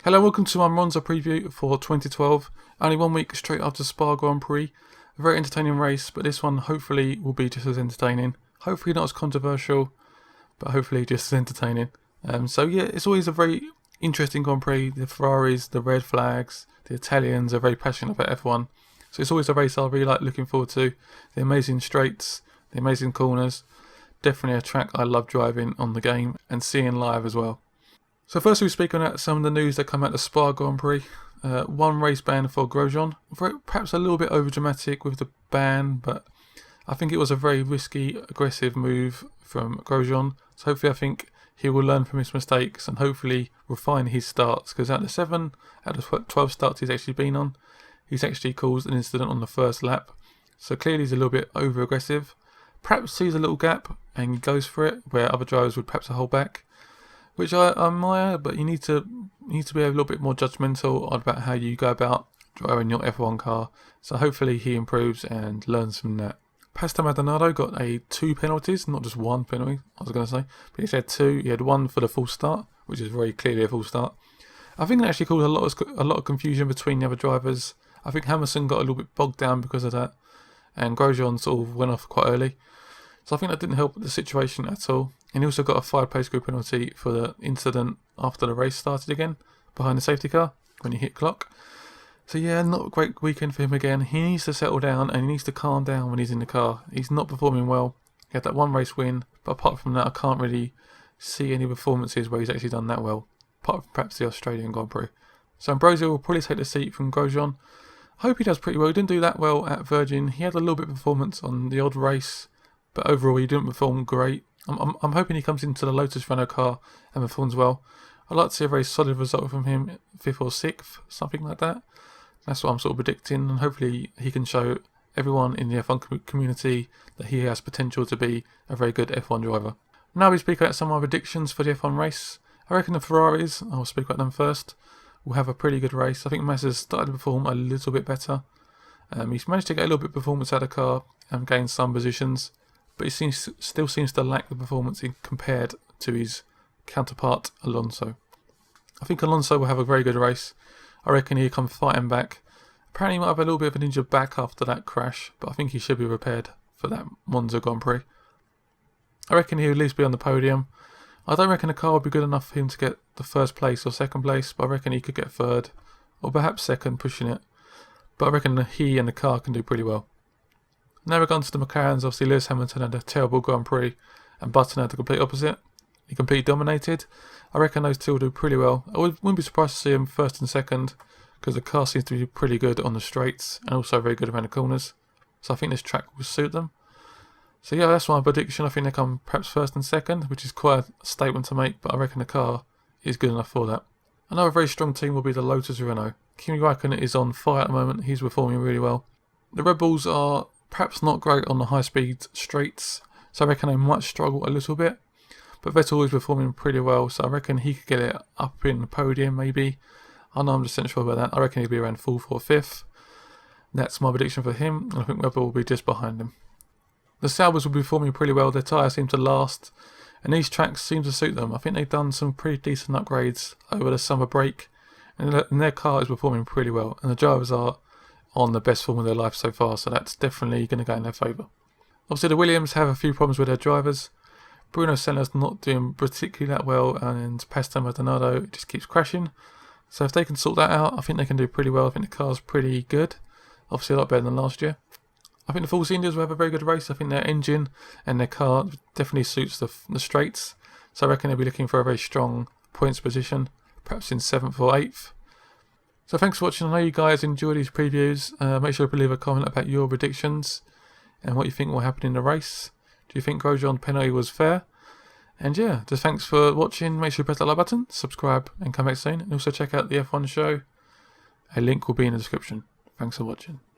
Hello, welcome to my Monza preview for 2012. Only 1 week straight after Spa Grand Prix. A very entertaining race, but this one hopefully will be just as entertaining. Hopefully not as controversial, but hopefully just as entertaining. So yeah, it's always a very interesting Grand Prix. The Ferraris, the red flags, the Italians are very passionate about F1. So it's always a race I really like looking forward to. The amazing straights, the amazing corners. Definitely a track I love driving on the game and seeing live as well. So first we speak on some of the news that come out of Spa Grand Prix. One race ban for Grosjean. Perhaps a little bit overdramatic with the ban, but I think it was a very risky, aggressive move from Grosjean. So hopefully I think he will learn from his mistakes and hopefully refine his starts. Because out of 12 starts he's actually been on, he's actually caused an incident on the first lap. So clearly he's a little bit over-aggressive. Perhaps sees a little gap and goes for it, where other drivers would perhaps hold back. Which I admire, but you need to be a little bit more judgmental about how you go about driving your F1 car. So hopefully he improves and learns from that. Pastor Maldonado got 2 penalties, not just 1 penalty, I was going to say. But he had 2. He had 1 for the full start, which is very clearly a full start. I think it actually caused a lot of confusion between the other drivers. I think Hamilton got a little bit bogged down because of that, and Grosjean sort of went off quite early. So I think that didn't help the situation at all. And he also got a 5-place group penalty for the incident after the race started again, behind the safety car, when he hit clock. So yeah, not a great weekend for him again. He needs to settle down and he needs to calm down when he's in the car. He's not performing well. He had that 1 race win, but apart from that I can't really see any performances where he's actually done that well, apart from perhaps the Australian Grand Prix. So Ambrosio will probably take the seat from Grosjean. I hope he does pretty well. He didn't do that well at Virgin. He had a little bit of performance on the odd race, but overall he didn't perform great. I'm hoping he comes into the Lotus Renault car and performs well. I'd like to see a very solid result from him, 5th or 6th, something like that. That's what I'm sort of predicting, and hopefully he can show everyone in the F1 community that he has potential to be a very good F1 driver. Now we speak about some of my predictions for the F1 race. I reckon the Ferraris, I'll speak about them first, will have a pretty good race. I think Massa's started to perform a little bit better. He's managed to get a little bit of performance out of the car and gain some positions, but he still seems to lack the performance compared to his counterpart Alonso. I think Alonso will have a very good race. I reckon he'll come fighting back. Apparently he might have a little bit of an injured back after that crash, but I think he should be prepared for that Monza Grand Prix. I reckon he'll at least be on the podium. I don't reckon the car will be good enough for him to get the 1st place or 2nd place, but I reckon he could get 3rd, or perhaps 2nd, pushing it. But I reckon he and the car can do pretty well. Now we're going to the McLarens. Obviously Lewis Hamilton had a terrible Grand Prix and Button had the complete opposite. He completely dominated. I reckon those two will do pretty well. I wouldn't be surprised to see them 1st and 2nd, because the car seems to be pretty good on the straights and also very good around the corners. So I think this track will suit them. So yeah, that's my prediction. I think they come perhaps 1st and 2nd, which is quite a statement to make, but I reckon the car is good enough for that. Another very strong team will be the Lotus Renault. Kimi Raikkonen is on fire at the moment. He's performing really well. The Red Bulls are perhaps not great on the high-speed straights, so I reckon they might struggle a little bit. But Vettel is performing pretty well, so I reckon he could get it up in the podium maybe. I'm not 100% sure about that. I reckon he'll be around 4th or 5th. That's my prediction for him, and I think Red Bull will be just behind him. The Saubers will be performing pretty well. Their tyres seem to last, and these tracks seem to suit them. I think they've done some pretty decent upgrades over the summer break, and their car is performing pretty well, and the drivers are on the best form of their life so far, so that's definitely going to go in their favour. Obviously the Williams have a few problems with their drivers. Bruno Senna's not doing particularly that well, and Pastor Maldonado just keeps crashing. So if they can sort that out, I think they can do pretty well. I think the car's pretty good. Obviously a lot better than last year. I think the Force Indians will have a very good race. I think their engine and their car definitely suits the straights. So I reckon they'll be looking for a very strong points position, perhaps in 7th or 8th. So thanks for watching. I know you guys enjoy these previews. Make sure to leave a comment about your predictions and what you think will happen in the race. Do you think Grosjean penalty was fair? And yeah, just thanks for watching. Make sure you press that like button, subscribe, and come back soon. And also check out the F1 show. A link will be in the description. Thanks for watching.